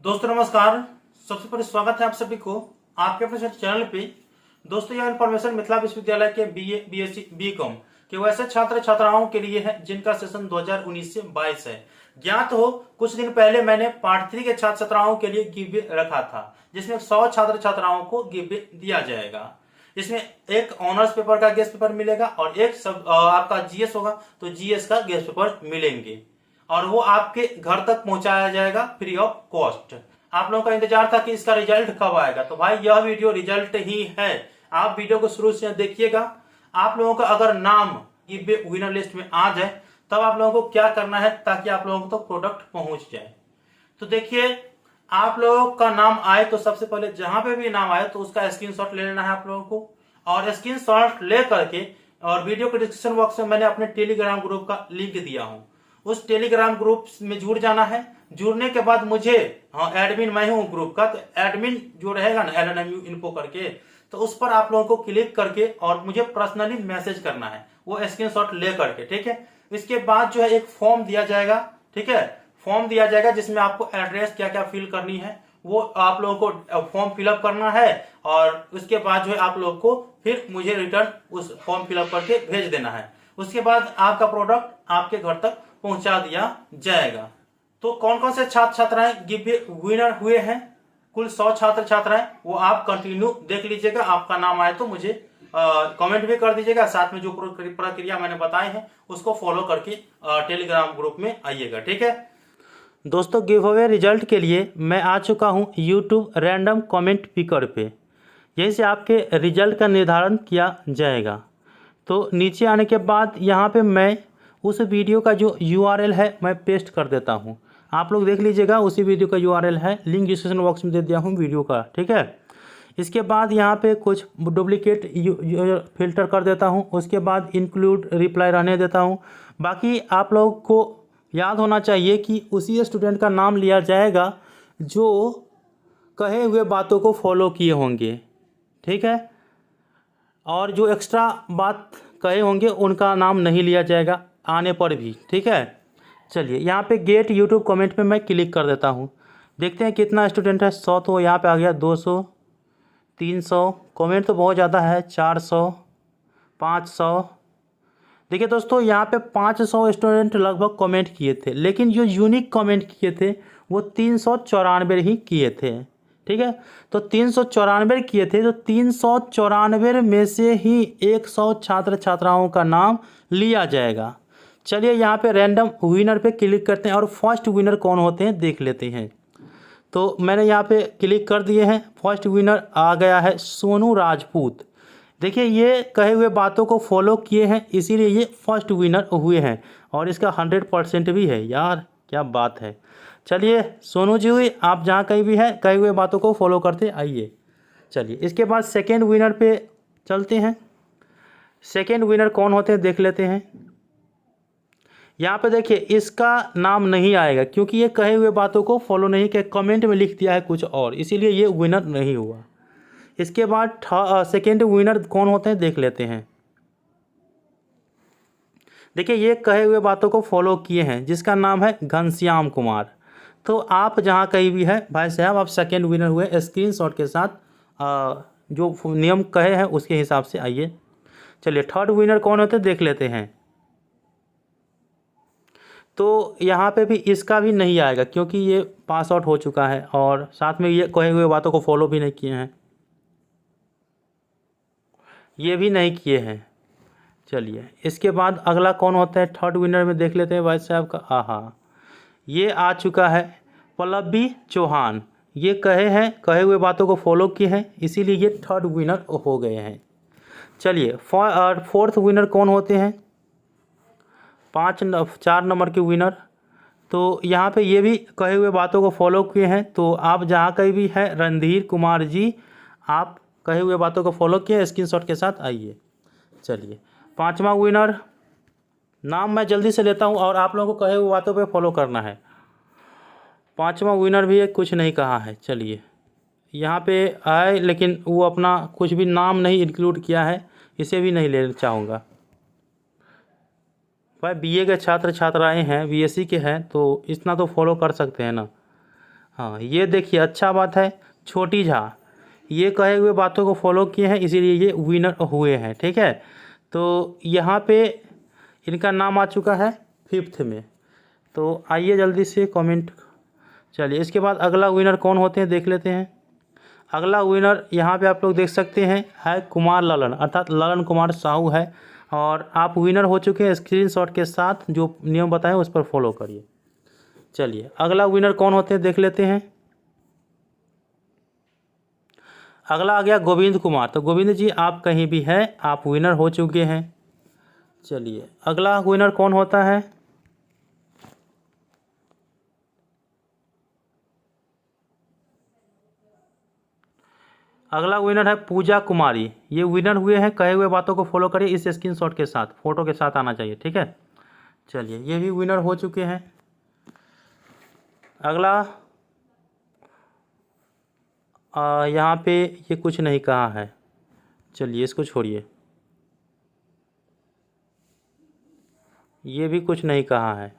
दोस्तों नमस्कार। सबसे पहले स्वागत है आप सभी को आपके अपने चैनल पे। दोस्तों यह इन्फॉर्मेशन मिथिला विश्वविद्यालय के बीए, बीएससी, बीकॉम के वैसे छात्र छात्राओं के लिए है जिनका सेशन 2019 से 22 है। ज्ञात हो कुछ दिन पहले मैंने पार्ट 3 के छात्र छात्राओं के लिए गिव रखा था, जिसमें 100 छात्र छात्राओं को गिव दिया जाएगा। इसमें एक ऑनर्स पेपर का गेस्ट पेपर मिलेगा और एक सब आपका जीएस होगा तो जीएस का गेस्ट पेपर मिलेंगे और वो आपके घर तक पहुंचाया जाएगा फ्री ऑफ कॉस्ट। आप लोगों का इंतजार था कि इसका रिजल्ट कब आएगा, तो भाई यह वीडियो रिजल्ट ही है। आप वीडियो को शुरू से देखिएगा। आप लोगों का अगर नाम विनर लिस्ट में आ जाए तब आप लोगों को क्या करना है ताकि आप लोगों को तो प्रोडक्ट पहुंच जाए। तो देखिए, आप लोगों का नाम आए तो सबसे पहले जहां पे भी नाम आए तो उसका स्क्रीनशॉट ले लेना है आप लोगों को, और स्क्रीनशॉट ले करके और वीडियो के डिस्क्रिप्शन बॉक्स में मैंने अपने टेलीग्राम ग्रुप का लिंक दिया हूं, उस टेलीग्राम ग्रुप में जुड़ जाना है। जुड़ने के बाद मुझे एडमिन मैं हूं ग्रुप का, तो एडमिन जो रहेगा ना LNMU इन्फो करके, तो उस पर आप लोगों को क्लिक करके और मुझे पर्सनली मैसेज करना है वो स्क्रीनशॉट ले करके, ठीक है। इसके बाद जो है एक फॉर्म दिया जाएगा, ठीक है। फॉर्म दिया जाएगा जिसमें आपको एड्रेस क्या क्या फिल करनी है वो आप लोगों को फॉर्म फिलअप करना है, और उसके बाद जो है आप लोग को फिर मुझे रिटर्न उस फॉर्म फिलअप करके भेज देना है। उसके बाद आपका प्रोडक्ट आपके घर तक पहुंचा दिया जाएगा। तो कौन कौन से छात्र छात्राएं गिव विनर हुए हैं, कुल 100 छात्र छात्राएं, वो आप कंटिन्यू देख लीजिएगा। आपका नाम आए तो मुझे कमेंट भी कर दीजिएगा। साथ में जो प्रक्रिया मैंने बताए हैं उसको फॉलो करके टेलीग्राम ग्रुप में आइएगा, ठीक है। दोस्तों गिव अवे रिजल्ट के लिए मैं आ चुका हूं यूट्यूब रैंडम कमेंट पिकर पे। यहीं से आपके रिजल्ट का निर्धारण किया जाएगा। तो नीचे आने के बाद यहाँ पे मैं उस वीडियो का जो URL है मैं पेस्ट कर देता हूँ। आप लोग देख लीजिएगा, उसी वीडियो का URL है, लिंक डिस्क्रिप्शन बॉक्स में दे दिया हूँ वीडियो का, ठीक है। इसके बाद यहाँ पे कुछ डुप्लीकेट फिल्टर कर देता हूँ। उसके बाद इंक्लूड रिप्लाई रहने देता हूँ। बाकी आप लोग को याद होना चाहिए कि उसी स्टूडेंट का नाम लिया जाएगा जो कहे हुए बातों को फॉलो किए होंगे, ठीक है। और जो एक्स्ट्रा बात कहे होंगे उनका नाम नहीं लिया जाएगा आने पर भी, ठीक है। चलिए यहाँ पे गेट यूट्यूब कमेंट पे मैं क्लिक कर देता हूँ। देखते हैं कितना स्टूडेंट है। 100 तो यहाँ पे आ गया, 200, 300, कमेंट तो बहुत ज़्यादा है, 400, 500। देखिए दोस्तों, यहाँ पे 500 स्टूडेंट लगभग कमेंट किए थे, लेकिन जो यूनिक कमेंट किए थे वो 394 ही किए थे, ठीक है। तो 394 किए थे, तो 394 में से ही 100 छात्र छात्राओं का नाम लिया जाएगा। चलिए यहाँ पे रैंडम विनर पे क्लिक करते हैं और फर्स्ट विनर कौन होते हैं देख लेते हैं। तो मैंने यहाँ पे क्लिक कर दिए हैं। फर्स्ट विनर आ गया है सोनू राजपूत। देखिए ये कहे हुए बातों को फॉलो किए हैं, इसीलिए ये फर्स्ट विनर हुए हैं और इसका 100% भी है। यार क्या बात है। चलिए सोनू जी हुई, आप जहाँ कहीं भी हैं कहे हुए बातों को फॉलो करते आइए। चलिए इसके बाद सेकेंड विनर पे चलते हैं। सेकेंड विनर कौन होते हैं देख लेते हैं। यहाँ पे देखिए इसका नाम नहीं आएगा क्योंकि ये कहे हुए बातों को फॉलो नहीं किया, कमेंट में लिख दिया है कुछ और, इसीलिए ये विनर नहीं हुआ। इसके बाद सेकेंड विनर कौन होते हैं देख लेते हैं। देखिए ये कहे हुए बातों को फॉलो किए हैं, जिसका नाम है घनश्याम कुमार। तो आप जहाँ कहीं भी है भाई साहब, आप सेकेंड विनर हुए। स्क्रीनशॉट के साथ जो नियम कहे हैं उसके हिसाब से आइए। चलिए थर्ड विनर कौन होते हैं देख लेते हैं। तो यहाँ पे भी इसका भी नहीं आएगा क्योंकि ये पास आउट हो चुका है और साथ में ये कहे हुए बातों को फॉलो भी नहीं किए हैं, ये भी नहीं किए हैं। चलिए इसके बाद अगला कौन होता है थर्ड विनर में देख लेते हैं भाई साहब का। आहा, ये आ चुका है पल्लवी चौहान। ये कहे हुए बातों को फॉलो किए हैं, इसीलिए ये थर्ड विनर हो गए हैं। चलिए फोर्थ विनर कौन होते हैं, 4 नंबर के विनर। तो यहाँ पे ये भी कहे हुए बातों को फॉलो किए हैं। तो आप जहाँ कहीं भी है रणधीर कुमार जी, आप कहे हुए बातों को फॉलो किए, स्क्रीनशॉट के साथ आइए। चलिए पांचवा विनर, नाम मैं जल्दी से लेता हूँ और आप लोगों को कहे हुए बातों पे फॉलो करना है। पांचवा विनर भी कुछ नहीं कहा है। चलिए यहाँ पे आए लेकिन वो अपना कुछ भी नाम नहीं इंक्लूड किया है, इसे भी नहीं लेना चाहूँगा। भाई BA के छात्र छात्राएं हैं, BSc के हैं, तो इतना तो फॉलो कर सकते हैं ना। हाँ, ये देखिए अच्छा बात है। छोटी झा ये कहे हुए बातों को फॉलो किए हैं, इसीलिए ये विनर हुए हैं। ठीक है, तो यहाँ पे इनका नाम आ चुका है 5th में। तो आइए जल्दी से कमेंट। चलिए, इसके बाद अगला विनर कौन होते हैं देख लेते हैं। अगला विनर यहाँ पे आप लोग देख सकते हैं है कुमार ललन, अर्थात ललन कुमार साहू है। और आप विनर हो चुके हैं। स्क्रीनशॉट के साथ जो नियम बताएं उस पर फॉलो करिए। चलिए, अगला विनर कौन होते हैं देख लेते हैं। अगला आ गया गोविंद कुमार। तो गोविंद जी आप कहीं भी हैं, आप विनर हो चुके हैं। चलिए, अगला विनर कौन होता है। अगला विनर है पूजा कुमारी। ये विनर हुए हैं। कहे हुए बातों को फॉलो करिए। इस स्क्रीनशॉट के साथ फोटो के साथ आना चाहिए। ठीक है, चलिए ये भी विनर हो चुके हैं। अगला यहाँ पे ये कुछ नहीं कहा है। चलिए इसको छोड़िए, ये भी कुछ नहीं कहा है।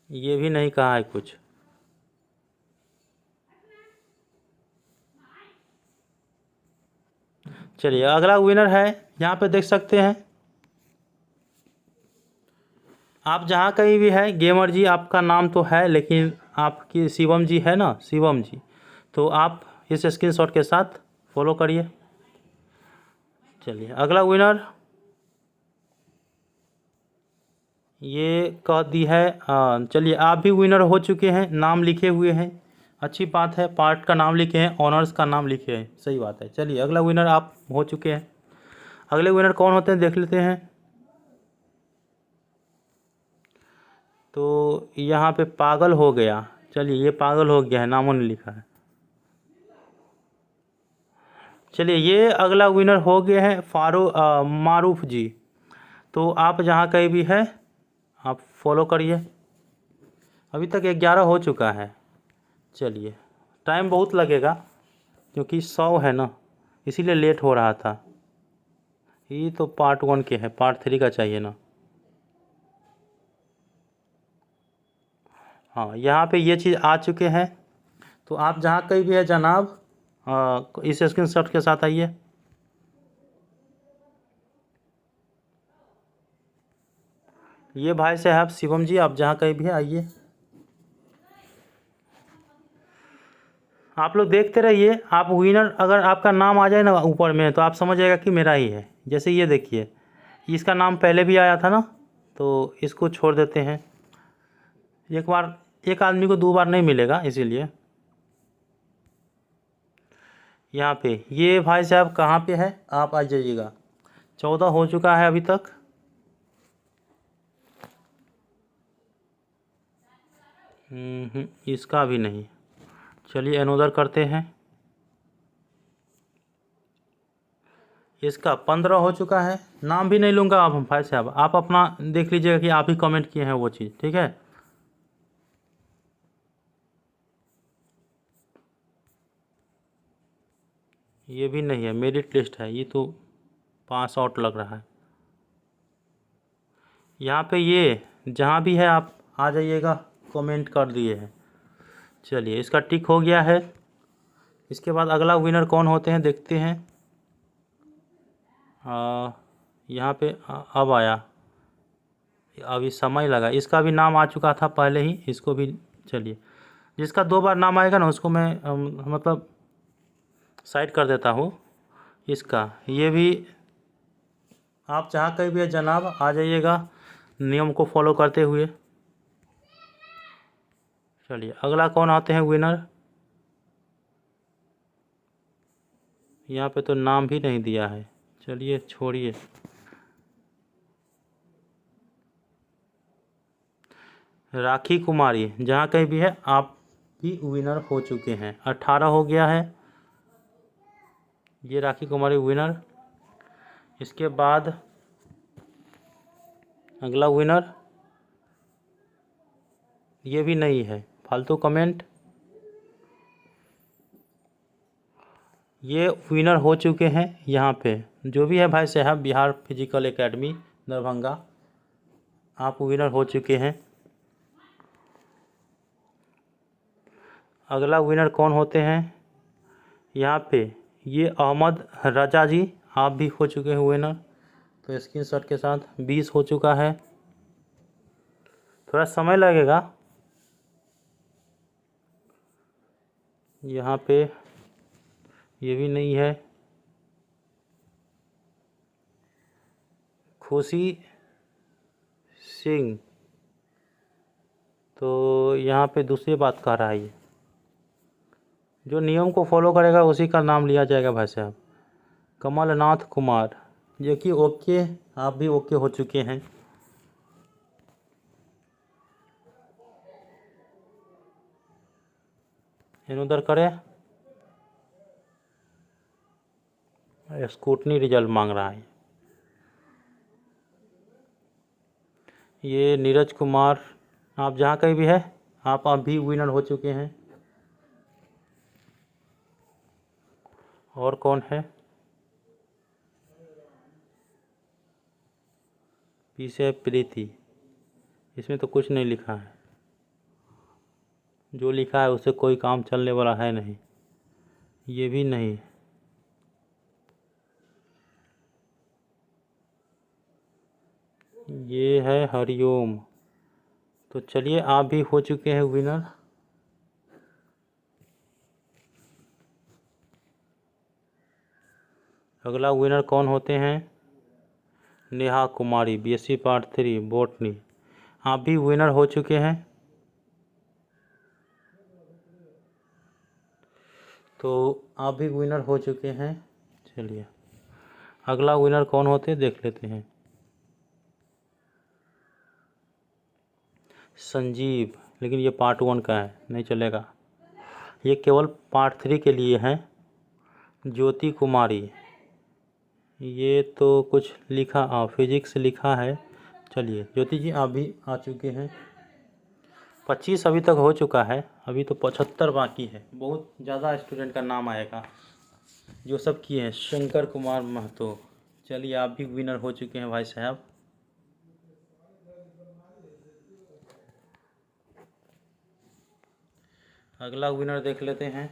ये भी नहीं कहा है कुछ। चलिए, अगला विनर है, यहाँ पे देख सकते हैं। आप जहाँ कहीं भी है गेमर जी, आपका नाम तो है लेकिन आपकी शिवम जी है ना, शिवम जी, तो आप इस स्क्रीनशॉट के साथ फॉलो करिए। चलिए, अगला विनर ये कह दी है। चलिए, आप भी विनर हो चुके हैं, नाम लिखे हुए हैं। अच्छी बात है, पार्ट का नाम लिखे हैं, ऑनर्स का नाम लिखे हैं, सही बात है। चलिए, अगला विनर आप हो चुके हैं। अगले विनर कौन होते हैं देख लेते हैं। तो यहाँ पे पागल हो गया। चलिए, ये पागल हो गया है, नामों ने लिखा है। चलिए, ये अगला विनर हो गए हैं मारूफ जी। तो आप जहाँ कहीं भी है आप फॉलो करिए। अभी तक 11 हो चुका है। चलिए, टाइम बहुत लगेगा क्योंकि 100 है ना, इसीलिए लेट हो रहा था। ये तो पार्ट 1 के है, पार्ट 3 का चाहिए ना। हाँ, यहाँ पे ये चीज़ आ चुके हैं। तो आप जहाँ कहीं भी है जनाब, इस स्क्रीनशॉट के साथ आइए। ये भाई साहब शिवम जी, आप जहाँ कहीं भी है आइए। आप लोग देखते रहिए। आप विनर अगर आपका नाम आ जाए ना ऊपर में, तो आप समझ जाएगा कि मेरा ही है। जैसे ये देखिए, इसका नाम पहले भी आया था ना, तो इसको छोड़ देते हैं। एक बार एक आदमी को 2 बार नहीं मिलेगा, इसीलिए। यहाँ पे ये भाई साहब कहाँ पे है, आप आ जाइएगा। 14 हो चुका है अभी तक। इसका भी नहीं। चलिए अनोदर करते हैं। इसका 15 हो चुका है। नाम भी नहीं लूँगा आप भाई साहब, आप अपना देख लीजिएगा कि आप ही कमेंट किए हैं वो चीज़। ठीक है, ये भी नहीं है, मेरिट लिस्ट है। ये तो पास आउट लग रहा है। यहाँ पे ये जहाँ भी है आप आ जाइएगा, कमेंट कर दिए हैं। चलिए, इसका टिक हो गया है। इसके बाद अगला विनर कौन होते हैं देखते हैं। यहाँ पे अब आया, अभी समय लगा। इसका भी नाम आ चुका था पहले ही, इसको भी। चलिए, जिसका 2 बार नाम आएगा ना उसको मैं मतलब साइड कर देता हूँ। इसका ये भी आप जहाँ कहीं भी है जनाब आ जाइएगा, नियम को फॉलो करते हुए। चलिए, अगला कौन आते हैं विनर। यहाँ पे तो नाम भी नहीं दिया है। चलिए छोड़िए। राखी कुमारी, जहाँ कहीं भी है आप भी विनर हो चुके हैं। 18 हो गया है। ये राखी कुमारी विनर। इसके बाद अगला विनर ये भी नहीं है, फालतू कमेंट। ये विनर हो चुके हैं। यहाँ पे जो भी है भाई साहब, बिहार फिजिकल एकेडमी दरभंगा, आप विनर हो चुके हैं। अगला विनर कौन होते हैं? यहाँ पे ये अहमद रजा जी, आप भी हो चुके हैं विनर। तो स्क्रीनशॉट के साथ 20 हो चुका है। थोड़ा समय लगेगा। यहाँ पे ये भी नहीं है। खुशी सिंह, तो यहाँ पे दूसरी बात कह रहा है ये। जो नियम को फॉलो करेगा उसी का नाम लिया जाएगा भाई साहब। कमलनाथ कुमार, जो कि ओके, आप भी ओके हो चुके हैं। इन उधर करें। स्कूटनी रिजल्ट मांग रहा है। ये नीरज कुमार, आप जहाँ कहीं भी है, आप भी विनर हो चुके हैं। और कौन है? पीछे प्रीति, इसमें तो कुछ नहीं लिखा है। जो लिखा है उससे कोई काम चलने वाला है नहीं। ये भी नहीं। ये है हरिओम। तो चलिए, आप भी हो चुके हैं विनर। अगला विनर कौन होते हैं? Neha Kumari, BSc part 3 botany, आप भी विनर हो चुके हैं। तो आप भी विनर हो चुके हैं। चलिए, अगला विनर कौन होते हैं देख लेते हैं। संजीव, लेकिन ये पार्ट 1 का है, नहीं चलेगा। ये केवल पार्ट 3 के लिए है। ज्योति कुमारी, ये तो कुछ लिखा फिजिक्स लिखा है। चलिए ज्योति जी, आप भी आ चुके हैं। 25 अभी तक हो चुका है, अभी तो 75 बाकी है। बहुत ज़्यादा स्टूडेंट का नाम आएगा जो सब किए हैं। शंकर कुमार महतो, चलिए आप भी विनर हो चुके हैं भाई साहब। अगला विनर देख लेते हैं।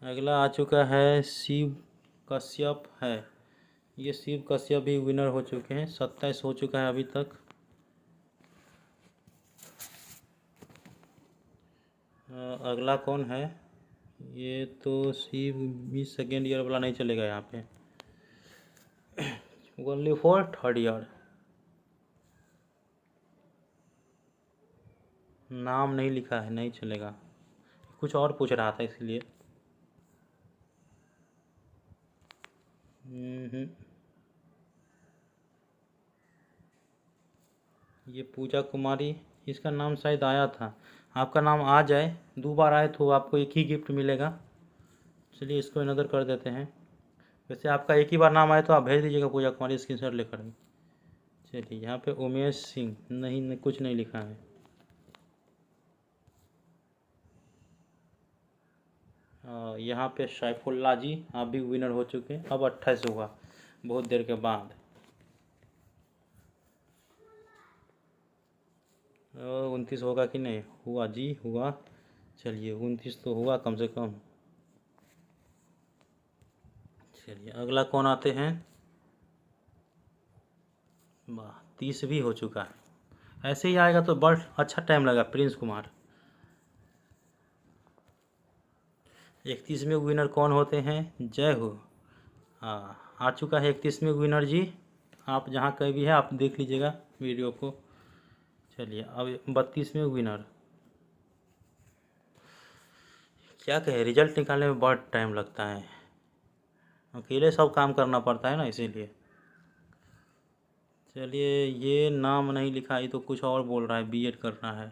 अगला आ चुका है शिव कश्यप है। ये शिव कश्यप भी विनर हो चुके हैं। 27 हो चुका है अभी तक। अगला कौन है? ये तो शिव भी सेकेंड ईयर वाला नहीं चलेगा यहाँ पे। Only for third year. नाम नहीं लिखा है, नहीं चलेगा। कुछ और पूछ रहा था इसलिए। ये पूजा कुमारी, इसका नाम शायद आया था। आपका नाम आ जाए, 2 बार आए तो आपको एक ही गिफ्ट मिलेगा। चलिए इसको इनदर कर देते हैं। वैसे आपका एक ही बार नाम आए तो आप भेज दीजिएगा पूजा कुमारी स्क्रीनशॉट लेकर। चलिए यहाँ पे उमेश सिंह, नहीं, कुछ नहीं लिखा है। यहाँ पे सैफुल्ला जी, आप भी विनर हो चुके हैं। अब 28 हुआ, बहुत देर के बाद। 29 होगा कि नहीं? हुआ जी, हुआ। चलिए 29 तो हुआ कम से कम। चलिए अगला कौन आते हैं? वाह, 30 भी हो चुका है। ऐसे ही आएगा तो बड़ा अच्छा टाइम लगा। प्रिंस कुमार। 31 में विनर कौन होते हैं? जय हो। आ चुका है 31 में विनर जी। आप जहाँ कहीं भी है आप देख लीजिएगा वीडियो को। चलिए अब 32 में विनर। क्या कहे, रिजल्ट निकालने में बहुत टाइम लगता है। अकेले सब काम करना पड़ता है ना, इसीलिए। चलिए, ये नाम नहीं लिखा, ये तो कुछ और बोल रहा है, बीएड करना है।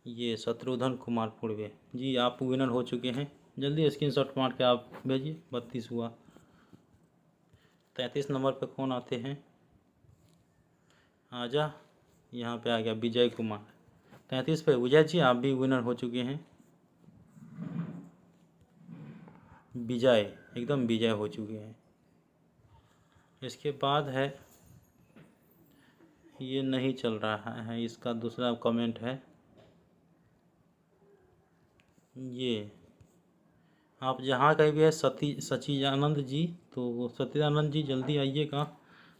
ये शत्रुघ्न कुमार पूर्वे जी, आप विनर हो चुके हैं। जल्दी स्क्रीनशॉट मार के आप भेजिए। 32 हुआ। 33 नंबर पे कौन आते हैं? आजा, यहाँ पे आ गया विजय कुमार। 33 पे विजय जी, आप भी विनर हो चुके हैं। विजय, एकदम विजय हो चुके हैं। इसके बाद है ये नहीं चल रहा है, इसका दूसरा कमेंट है ये। आप जहाँ कहीं भी है सचिदानंद जी, तो सचिदानंद जी जल्दी आइएगा,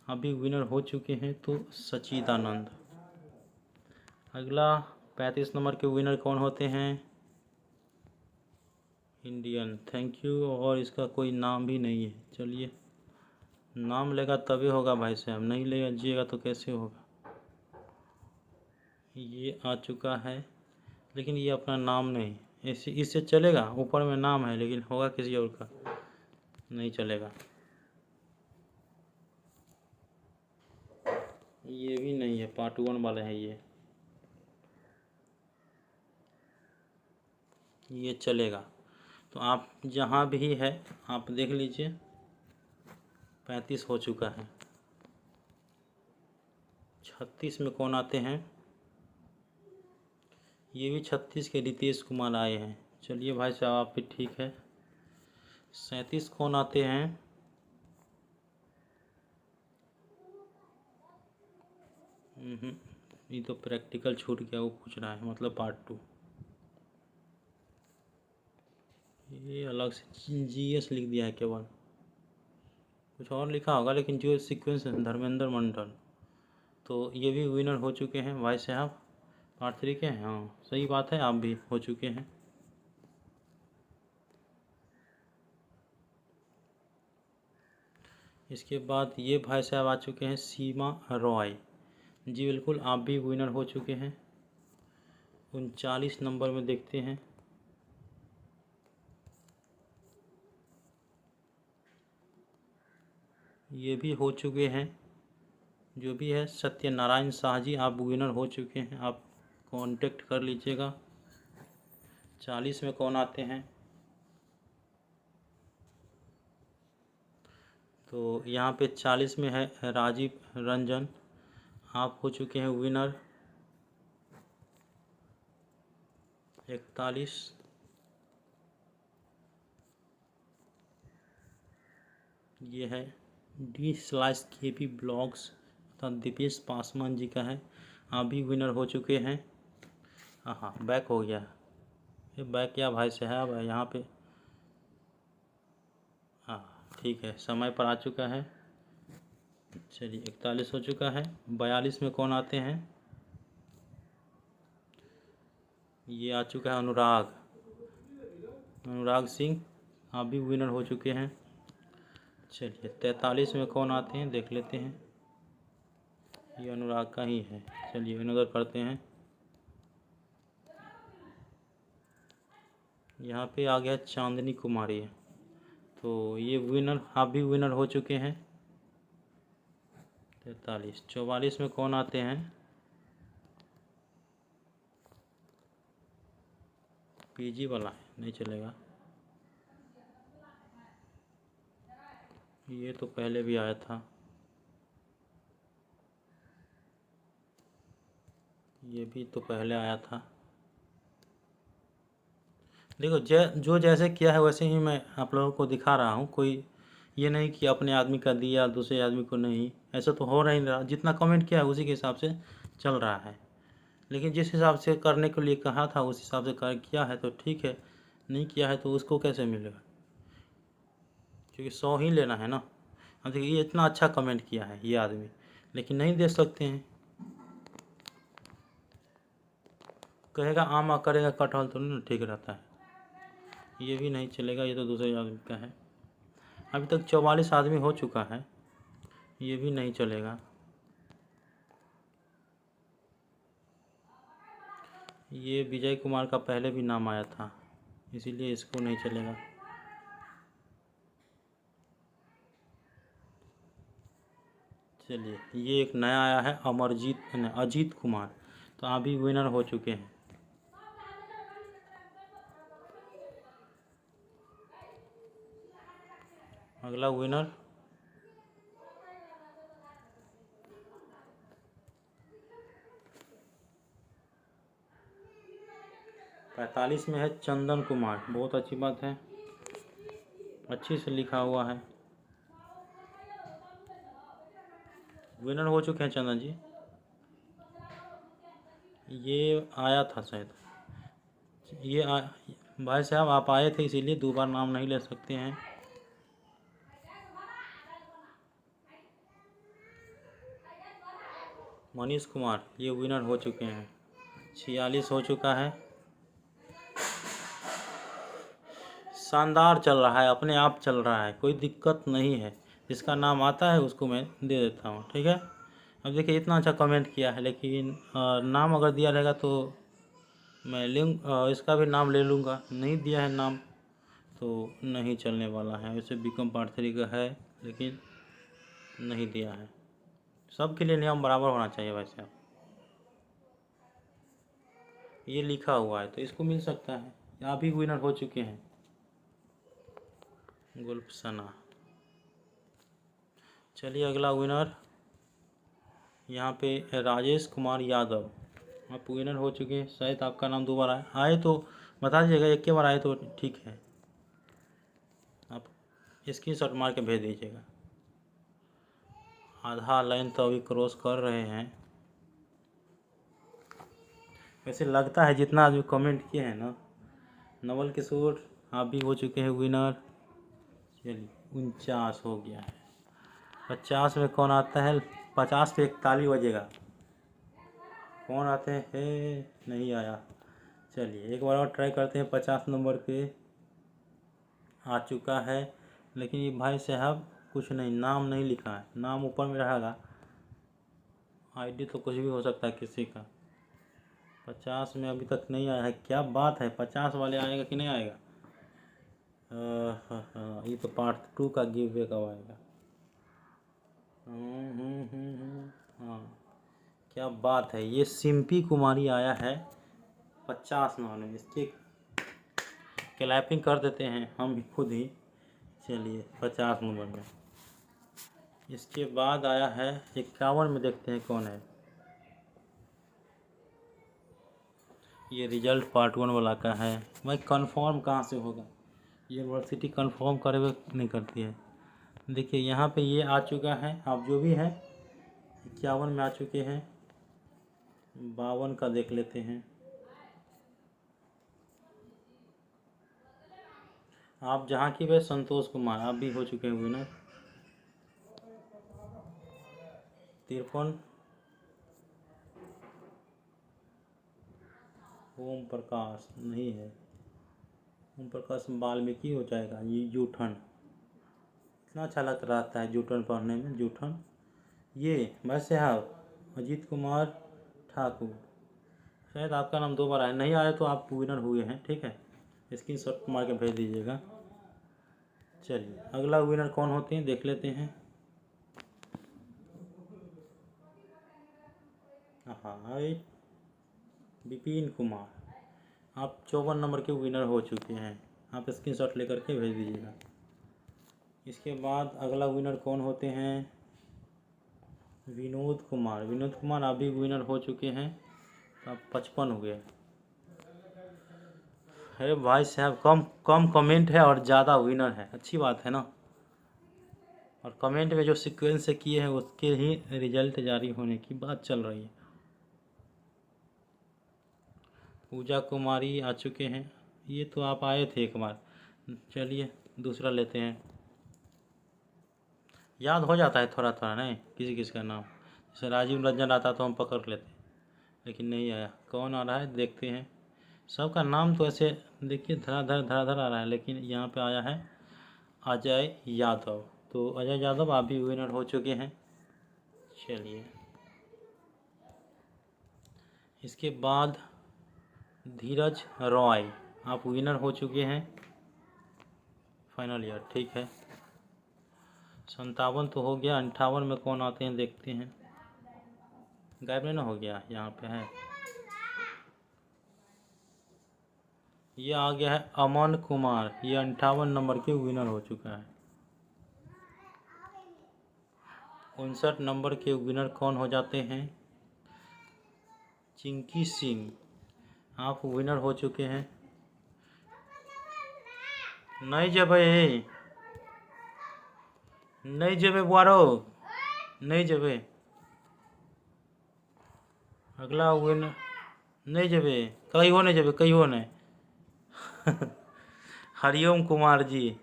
अभी विनर हो चुके हैं तो सचिदानंद। अगला 35 नंबर के विनर कौन होते हैं? Indian, thank you. और इसका कोई नाम भी नहीं है। चलिए, नाम लेगा तभी होगा भाई साहब, नहीं लीजिएगा तो कैसे होगा। ये आ चुका है, लेकिन ये अपना नाम नहीं, इससे चलेगा, ऊपर में नाम है लेकिन होगा किसी और का, नहीं चलेगा। ये भी नहीं है, पार्ट 1 वाले हैं ये चलेगा। तो आप जहाँ भी है आप देख लीजिए, 35 हो चुका है। 36 में कौन आते हैं? ये भी 36 के रितेश कुमार आए हैं। चलिए भाई साहब, आप भी ठीक है। 37 कौन आते हैं? ये तो प्रैक्टिकल छूट गया, वो पूछ रहा है, मतलब पार्ट 2। ये अलग से जीएस लिख दिया है केवल, कुछ और लिखा होगा, लेकिन जो सीक्वेंस है धर्मेंद्र मंडल। तो ये भी विनर हो चुके हैं भाई साहब, पार्ट 3 के हैं। हाँ सही बात है, आप भी हो चुके हैं। इसके बाद ये भाई साहब आ चुके हैं, सीमा रॉय जी, बिल्कुल आप भी विनर हो चुके हैं। 39 नंबर में देखते हैं, ये भी हो चुके हैं। जो भी है सत्यनारायण शाह जी, आप विनर हो चुके हैं, आप कांटेक्ट कर लीजिएगा। 40 में कौन आते हैं? तो यहाँ पे 40 में है राजीव रंजन, आप हो चुके हैं विनर। 41, ये है D/KP ब्लॉग्स तथा दीपेश पासवान जी का है, आप भी विनर हो चुके हैं। हाँ बैक हो गया, ये बैक क्या भाई साहब है यहाँ पे। हाँ ठीक है, समय पर आ चुका है। चलिए 41 हो चुका है। 42 में कौन आते हैं? ये आ चुका है अनुराग सिंह, आप भी विनर हो चुके हैं। चलिए 43 में कौन आते हैं देख लेते हैं, ये अनुराग का ही है। चलिए विनर करते हैं, यहाँ पे आ गया चांदनी कुमारी, तो ये विनर, आप भी विनर हो चुके हैं। 43। 44 में कौन आते हैं? पीजी वाला है, नहीं चलेगा, ये तो पहले भी आया था। ये भी तो पहले आया था। देखो जो जैसे किया है वैसे ही मैं आप लोगों को दिखा रहा हूँ, कोई ये नहीं कि अपने आदमी का दिया दूसरे आदमी को नहीं, ऐसा तो हो नहीं रहा। जितना कमेंट किया है उसी के हिसाब से चल रहा है, लेकिन जिस हिसाब से करने के लिए कहा था उस हिसाब से किया है तो ठीक है, नहीं किया है तो उसको कैसे मिलेगा, क्योंकि 100 ही लेना है ना। अब देखिए ये इतना अच्छा कमेंट किया है ये आदमी, लेकिन नहीं दे सकते हैं, कहेगा आम करेगा कटहल तो नहीं ठीक रहता है। ये भी नहीं चलेगा, ये तो दूसरे आदमी का है। अभी तक 44 आदमी हो चुका है, ये भी नहीं चलेगा। ये विजय कुमार का पहले भी नाम आया था, इसीलिए इसको नहीं चलेगा। चलिए ये एक नया आया है अजीत कुमार, तो आप भी विनर हो चुके हैं। अगला विनर 45 में है चंदन कुमार, बहुत अच्छी बात है, अच्छी से लिखा हुआ है, विनर हो चुके हैं चंदन जी। ये आया था शायद, भाई साहब आप आए थे इसीलिए दोबारा नाम नहीं ले सकते हैं। मनीष कुमार ये विनर हो चुके हैं। 46 हो चुका है। शानदार चल रहा है, अपने आप चल रहा है, कोई दिक्कत नहीं है। जिसका नाम आता है उसको मैं दे देता हूँ, ठीक है। अब देखिए इतना अच्छा कमेंट किया है, लेकिन नाम अगर दिया रहेगा तो मैं इसका भी नाम ले लूँगा। नहीं दिया है नाम तो नहीं चलने वाला है। वैसे बीकॉम पार्ट 3 का है लेकिन नहीं दिया है। सबके लिए नियम बराबर होना चाहिए वैसे। ये लिखा हुआ है तो इसको मिल सकता है। आप ही विनर हो चुके हैं। गुलफसना। चलिए अगला विनर यहाँ पे राजेश कुमार यादव, आप विनर हो चुके हैं। शायद आपका नाम दोबारा आए तो बता दीजिएगा, एक के बार आए तो ठीक है। आप स्क्रीनशॉट मार के भेज दीजिएगा। आधा लाइन तो अभी क्रॉस कर रहे हैं। वैसे लगता है जितना आज कमेंट किए हैं ना। नवल किशोर आप भी हो चुके हैं विनर। चलिए 49 हो गया है। 50 में कौन आता है? 50 पे 41 बजेगा। कौन आते हैं? नहीं आया। चलिए एक बार और ट्राई करते हैं। 50 नंबर पे आ चुका है, लेकिन ये भाई साहब कुछ नहीं, नाम नहीं लिखा है। नाम ऊपर में रहेगा, आईडी तो कुछ भी हो सकता है किसी का। 50 में अभी तक नहीं आया है। क्या बात है, 50 वाले आएगा कि नहीं आएगा? ये तो पार्ट 2 का गिव वे कब आएगा? हाँ क्या बात है, ये सिंपी कुमारी आया है 50 नंबर में। इसके क्लैपिंग कर देते हैं हम खुद ही। चलिए 50 नंबर में। इसके बाद आया है 51 में, देखते हैं कौन है। ये रिजल्ट पार्ट 1 वाला का है। भाई कंफर्म कहाँ से होगा? यूनिवर्सिटी कंफर्म करे हुए नहीं करती है। देखिए यहाँ पे ये आ चुका है। आप जो भी है 51 में आ चुके हैं। 52 का देख लेते हैं। आप जहाँ की वे संतोष कुमार आप भी हो चुके हैं विनर। 53 ओम प्रकाश नहीं है। ओम प्रकाश वाल्मीकि हो जाएगा। ये जूठन इतना अच्छा लगता रहता है जूठन पढ़ने में। जूठन ये वैसे साहब अजीत कुमार ठाकुर, शायद आपका नाम 2 बार आया। नहीं आया तो आप विनर हुए हैं, ठीक है। स्क्रीनशॉट मार के भेज दीजिएगा। चलिए अगला विनर कौन होते हैं देख लेते हैं। हाँ विपिन कुमार आप 54 नंबर के विनर हो चुके हैं। आप स्क्रीनशॉट लेकर के भेज दीजिएगा। इसके बाद अगला विनर कौन होते हैं? विनोद कुमार। विनोद कुमार आप भी विनर हो चुके हैं। आप 55 हो गए। अरे भाई साहब कम कम कमेंट है और ज़्यादा विनर है, अच्छी बात है ना। और कमेंट में जो सीक्वेंस से किए हैं उसके ही रिजल्ट जारी होने की बात चल रही है। पूजा कुमारी आ चुके हैं। ये तो आप आए थे एक बार। चलिए दूसरा लेते हैं। याद हो जाता है थोड़ा थोड़ा नहीं किसी किसी का नाम। जैसे राजीव रंजन आता तो हम पकड़ लेते, लेकिन नहीं आया। कौन आ रहा है देखते हैं। सबका नाम तो ऐसे देखिए धराधर आ रहा है, लेकिन यहाँ पे आया है अजय यादव। तो अजय यादव आप भी विनर हो चुके हैं। चलिए इसके बाद धीरज रॉय आप विनर हो चुके हैं। फाइनल ईयर ठीक है। 57 तो हो गया। 58 में कौन आते हैं देखते हैं। गायब नहीं ना हो गया, यहाँ पे है। ये आ गया है अमन कुमार। ये 58 नंबर के विनर हो चुका है। 59 नंबर के विनर कौन हो जाते हैं? चिंकी सिंह आप विनर हो चुके हैं। नहीं जबे नहीं जबे बुआरो नहीं जबे। अगला विनर नहीं जबे, कहीं हो नहीं जबे, कहीं हो नहीं। हरिओम कुमार जी,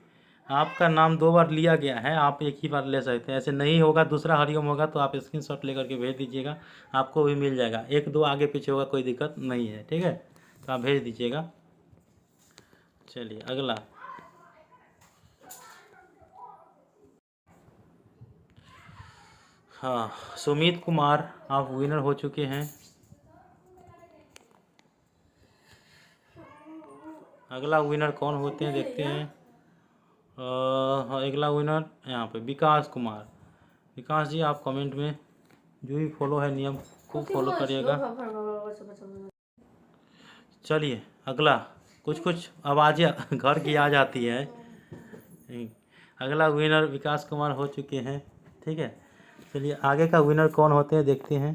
आपका नाम 2 बार लिया गया है, आप एक ही बार ले सकते हैं। ऐसे नहीं होगा, दूसरा हरिओम होगा तो आप स्क्रीनशॉट लेकर के भेज दीजिएगा, आपको भी मिल जाएगा। 1-2 आगे पीछे होगा, कोई दिक्कत नहीं है, ठीक है, तो आप भेज दीजिएगा। चलिए अगला। हाँ, सुमित कुमार, आप विनर हो चुके हैं। अगला विनर कौन होते हैं देखते हैं। अगला विनर यहाँ पे विकास कुमार। विकास जी, आप कमेंट में जो भी फॉलो है नियम को फॉलो करिएगा। चलिए अगला, कुछ कुछ आवाज़ें घर की आ जाती है। अगला विनर विकास कुमार हो चुके हैं, ठीक है। चलिए आगे का विनर कौन होते हैं देखते हैं।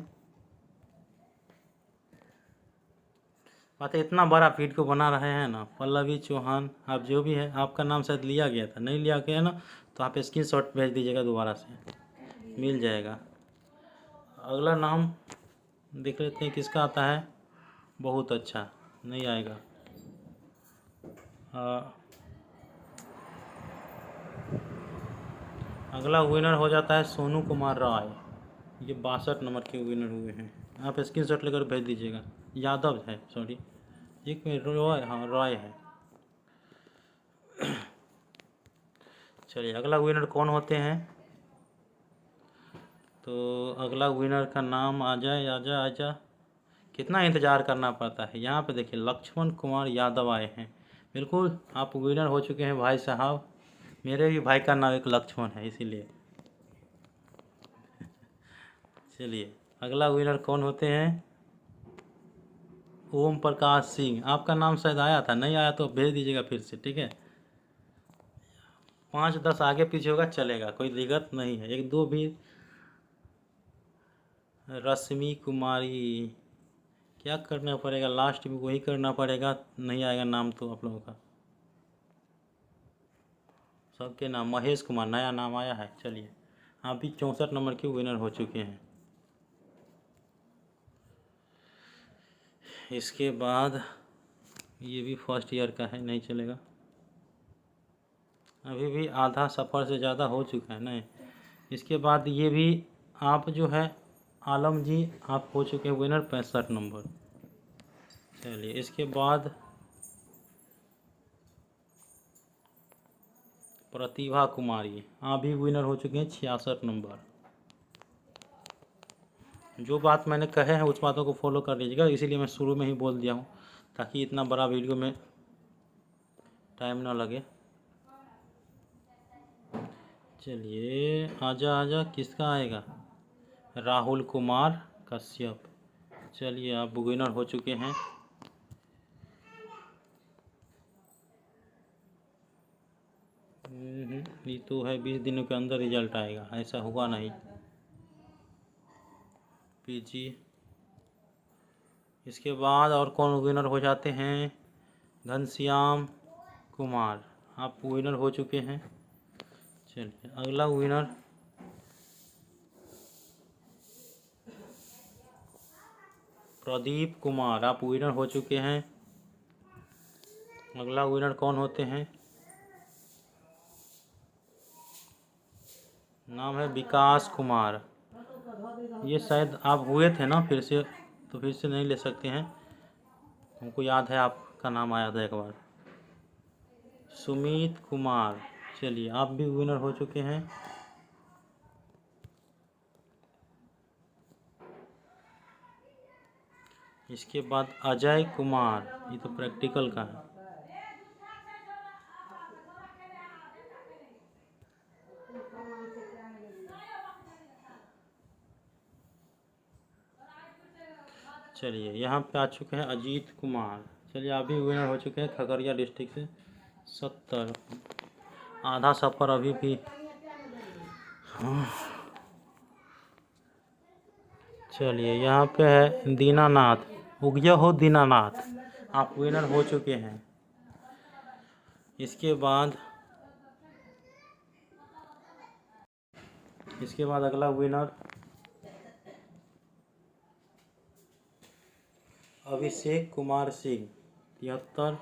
बात है, इतना बड़ा वीडियो बना रहे हैं ना। पल्लवी चौहान, आप जो भी है, आपका नाम शायद लिया गया था, नहीं लिया गया ना, तो आप स्क्रीनशॉट भेज दीजिएगा, दोबारा से मिल जाएगा। अगला नाम देख लेते हैं किसका आता है। बहुत अच्छा, नहीं आएगा। अगला विनर हो जाता है सोनू कुमार राय। ये 62 नंबर के विनर हुए हैं, आप स्क्रीनशॉट लेकर भेज दीजिएगा। यादव है, सॉरी, एक में रॉय, हाँ रॉय है। चलिए अगला विनर कौन होते हैं, तो अगला विनर का नाम आ जाए, आ जा। कितना इंतज़ार करना पड़ता है। यहाँ पे देखिए लक्ष्मण कुमार यादव आए हैं। बिल्कुल आप विनर हो चुके हैं भाई साहब। मेरे भी भाई का नाम एक लक्ष्मण है, इसीलिए। चलिए अगला विनर कौन होते हैं। ओम प्रकाश सिंह, आपका नाम शायद आया था, नहीं आया तो भेज दीजिएगा फिर से, ठीक है। 5-10 आगे पीछे होगा, चलेगा, कोई दिक्कत नहीं है। 1-2 भी। रश्मि कुमारी, क्या करना पड़ेगा, लास्ट में वही करना पड़ेगा, नहीं आएगा नाम तो आप लोगों का। सबके नाम महेश कुमार, नया नाम आया है। चलिए आप भी 64 नंबर के विनर हो चुके हैं। इसके बाद ये भी फर्स्ट ईयर का है, नहीं चलेगा, अभी भी आधा सफ़र से ज़्यादा हो चुका है, नहीं। इसके बाद ये भी आप जो है आलम जी, आप हो चुके हैं विनर 65 नंबर। चलिए इसके बाद प्रतिभा कुमारी, आप भी विनर हो चुके हैं 66 नंबर। जो बात मैंने कहे हैं उस बातों को फॉलो कर लीजिएगा, इसीलिए मैं शुरू में ही बोल दिया हूँ, ताकि इतना बड़ा वीडियो में टाइम ना लगे। चलिए आजा आजा, किसका आएगा। राहुल कुमार कश्यप, चलिए आप विनर हो चुके हैं। ये तो है 20 दिनों के अंदर रिजल्ट आएगा, ऐसा हुआ नहीं। पीजी। इसके बाद और कौन विनर हो जाते हैं। घनश्याम कुमार, आप विनर हो चुके हैं। चलिए अगला विनर प्रदीप कुमार, आप विनर हो चुके हैं। अगला विनर कौन होते हैं, नाम है विकास कुमार। ये शायद आप हुए थे ना फिर से, तो फिर से नहीं ले सकते हैं, हमको याद है आपका नाम आया था एक बार। सुमित कुमार, चलिए आप भी विनर हो चुके हैं। इसके बाद अजय कुमार, ये तो प्रैक्टिकल का है। चलिए यहाँ पे आ चुके हैं अजीत कुमार, चलिए आप भी विनर हो चुके हैं खगड़िया डिस्ट्रिक्ट से 70। आधा सफ़र अभी भी। चलिए यहाँ पे है दीनानाथ, उगया हो दीनानाथ, आप विनर हो चुके हैं। इसके बाद अगला विनर अभिषेक कुमार सिंह 73।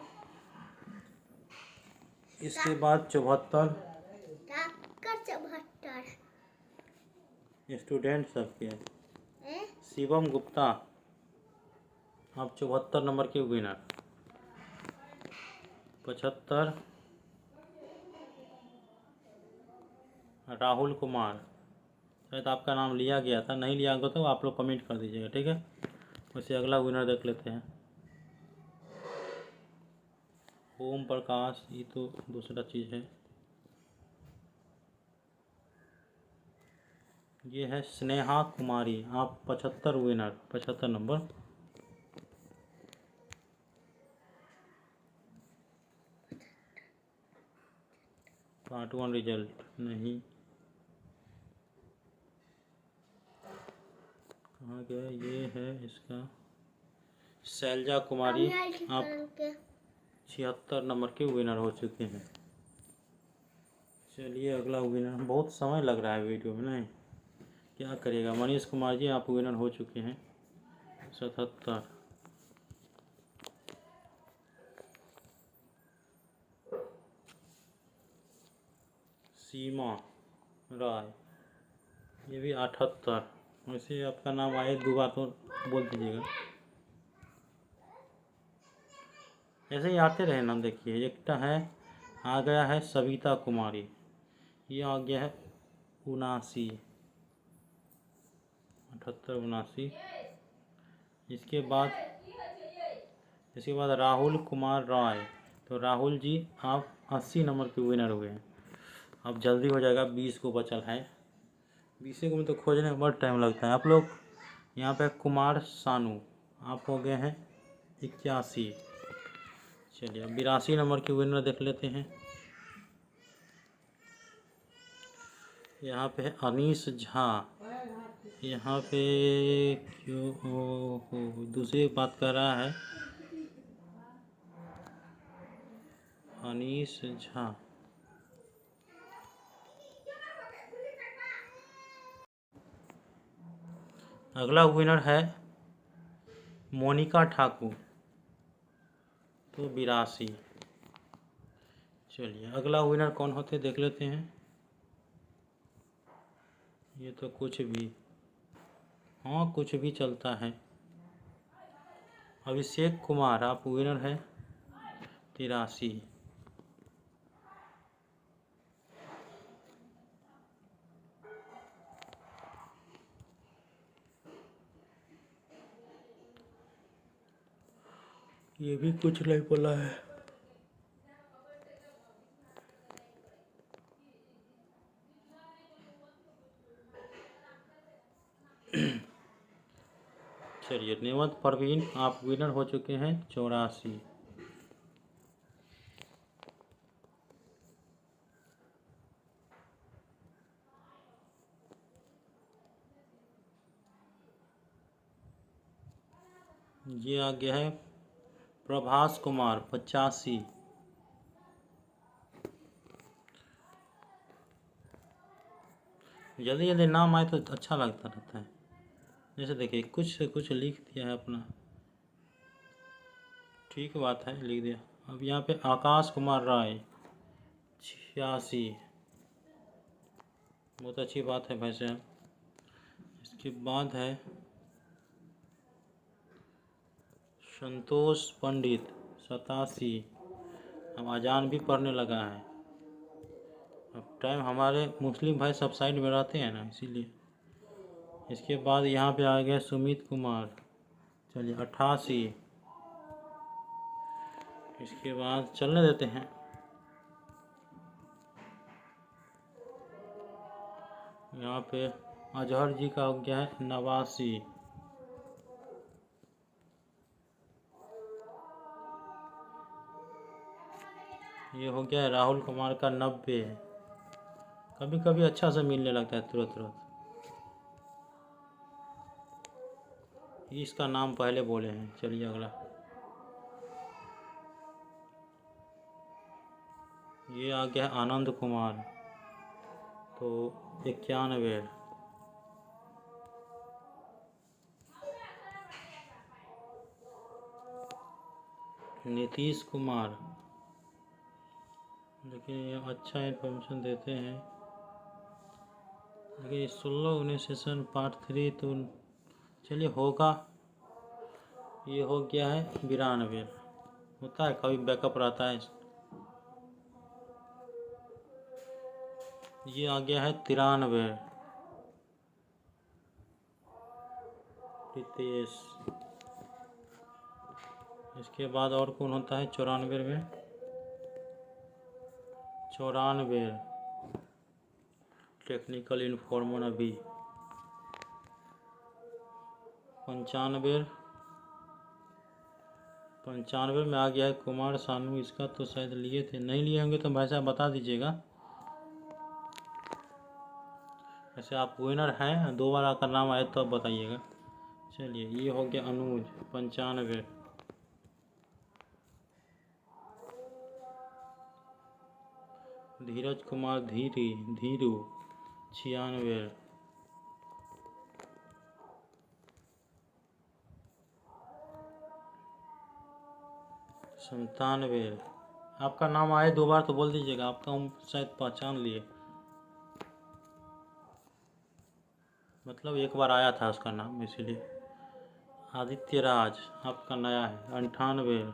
इसके बाद 74 स्टूडेंट सबके। शिवम गुप्ता आप 74 नंबर के विनर। 75 राहुल कुमार, शायद आपका नाम लिया गया था, नहीं लिया गया तो आप लोग कमेंट कर दीजिएगा, ठीक है। वैसे अगला विनर देख लेते हैं। ओम प्रकाश, ये तो दूसरा चीज़ है। ये है स्नेहा कुमारी, आप 75 विनर, 75 नंबर। पार्ट 1 रिजल्ट नहीं, कहाँ गया? ये है इसका शैलजा कुमारी, आप 76 नंबर के विनर हो चुके हैं। चलिए अगला विनर, बहुत समय लग रहा है वीडियो में, नहीं क्या करेगा। मनीष कुमार जी आप विनर हो चुके हैं 77। सीमा राय, ये भी 78। वैसे आपका नाम आए 2 बार तो बोल दीजिएगा, ऐसे ही आते रहे नाम। देखिए एक है आ गया है सविता कुमारी, ये आ गया है 79, 78 79। इसके बाद राहुल कुमार राय, तो राहुल जी आप 80 नंबर के विनर हुए हैं। अब जल्दी हो जाएगा, 20 को बचल है। 20 को में तो खोजने में बहुत टाइम लगता है। आप लोग यहाँ पे कुमार सानू आप हो गए हैं 81। चलिए अब 82 नंबर के विनर देख लेते हैं। यहाँ पे है अनीश झा, यहाँ पे क्यों हो दूसरी बात कर रहा है। अनीश झा, अगला विनर है मोनिका ठाकुर, तो 82। चलिए अगला विनर कौन होते देख लेते हैं। ये तो कुछ भी, हाँ कुछ भी चलता है। अभिषेक कुमार आप विनर है 83। ये भी कुछ नहीं बोला है। चलिए नेमत परवीन आप विनर हो चुके हैं 84। ये आ गया है प्रभास कुमार 85। जल्दी जल्दी नाम आए तो अच्छा लगता रहता है। जैसे देखिए कुछ से कुछ लिख दिया है अपना, ठीक बात है लिख दिया। अब यहाँ पे आकाश कुमार राय 86, बहुत अच्छी बात है वैसे। इसके बाद है संतोष पंडित 87। अब अजान भी पढ़ने लगा है। अब टाइम हमारे मुस्लिम भाई सब साइड में रहते हैं ना, इसीलिए। इसके बाद यहाँ पे आ गया सुमित कुमार, चलिए 88। इसके बाद चलने देते हैं। यहाँ पे अजहर जी का हो गया है 89। ये हो गया है राहुल कुमार का 90। कभी कभी अच्छा से मिलने लगता है तुरंत तुरंत। इसका नाम पहले बोले हैं। चलिए अगला, ये आ गया है आनंद कुमार, तो 91। नीतीश कुमार। लेकिन ये अच्छा इन्फॉर्मेशन देते हैं, लेकिन सुन लो उन्हें सेशन पार्ट 3 तो चलिए होगा। ये हो गया है 92, होता है कभी बैकअप रहता है। ये आ गया है 93, रितेश। इसके बाद और कौन होता है 94 में? 94 टेक्निकल इन्फॉर्मर अभी। 95 में आ गया है कुमार सानू। इसका तो शायद लिए थे, नहीं लिए होंगे तो भाई साहब बता दीजिएगा। ऐसे आप विनर हैं, 2 बार आपका नाम आए तो आप बताइएगा। चलिए ये हो गया अनुज 95। धीरज कुमार धीरू 96। संतानवे। आपका नाम आए 2 बार तो बोल दीजिएगा, आपका हम शायद पहचान लिए, मतलब 1 बार आया था उसका नाम इसीलिए। आदित्य राज आपका नया है 98।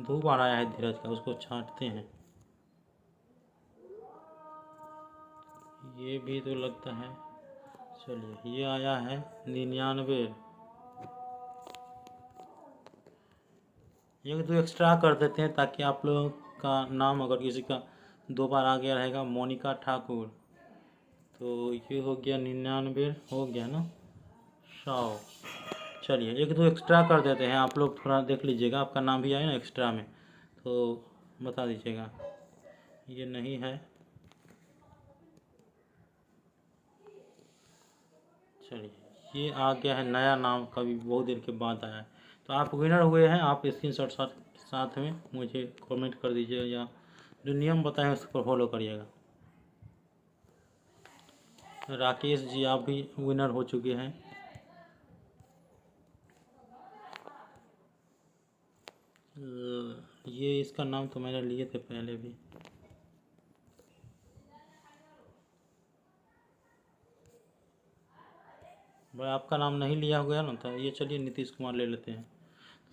2 बार आया है धीरज का, उसको छांटते हैं। ये भी तो लगता है। चलिए ये आया है 99। 1-2 एक्स्ट्रा कर देते हैं ताकि आप लोगों का नाम अगर किसी का 2 बार आ गया रहेगा। मोनिका ठाकुर, तो ये हो गया 99 हो गया ना 100। चलिए 1-2 एक्स्ट्रा कर देते हैं, आप लोग थोड़ा देख लीजिएगा, आपका नाम भी आए ना एक्स्ट्रा में तो बता दीजिएगा। ये नहीं है। चलिए ये आ गया है नया नाम, कभी बहुत देर के बाद आया है। तो आप विनर हुए हैं। आप स्क्रीनशॉट साथ में मुझे कमेंट कर दीजिए, या जो नियम बताएं उस पर फॉलो करिएगा। राकेश जी आप भी विनर हो चुके हैं। ये इसका नाम तो मैंने लिए थे पहले भी। भाई आपका नाम नहीं लिया हो गया ना, तो ये चलिए नीतीश कुमार ले लेते हैं।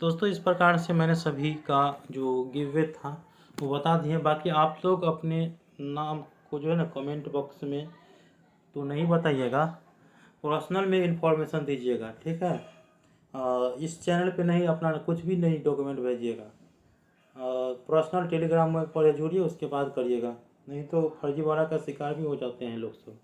दोस्तों इस प्रकार से मैंने सभी का जो गिव था वो बता दिए। बाकी आप लोग अपने नाम को जो है ना कमेंट बॉक्स में तो नहीं बताइएगा, पर्सनल में इंफॉर्मेशन दीजिएगा, ठीक है। इस चैनल पे नहीं, अपना कुछ भी नहीं डॉक्यूमेंट भेजिएगा। पर्सनल टेलीग्राम में पहले जुड़िए, उसके बाद करिएगा, नहीं तो फर्जीवाड़ा का शिकार भी हो जाते हैं लोग सब।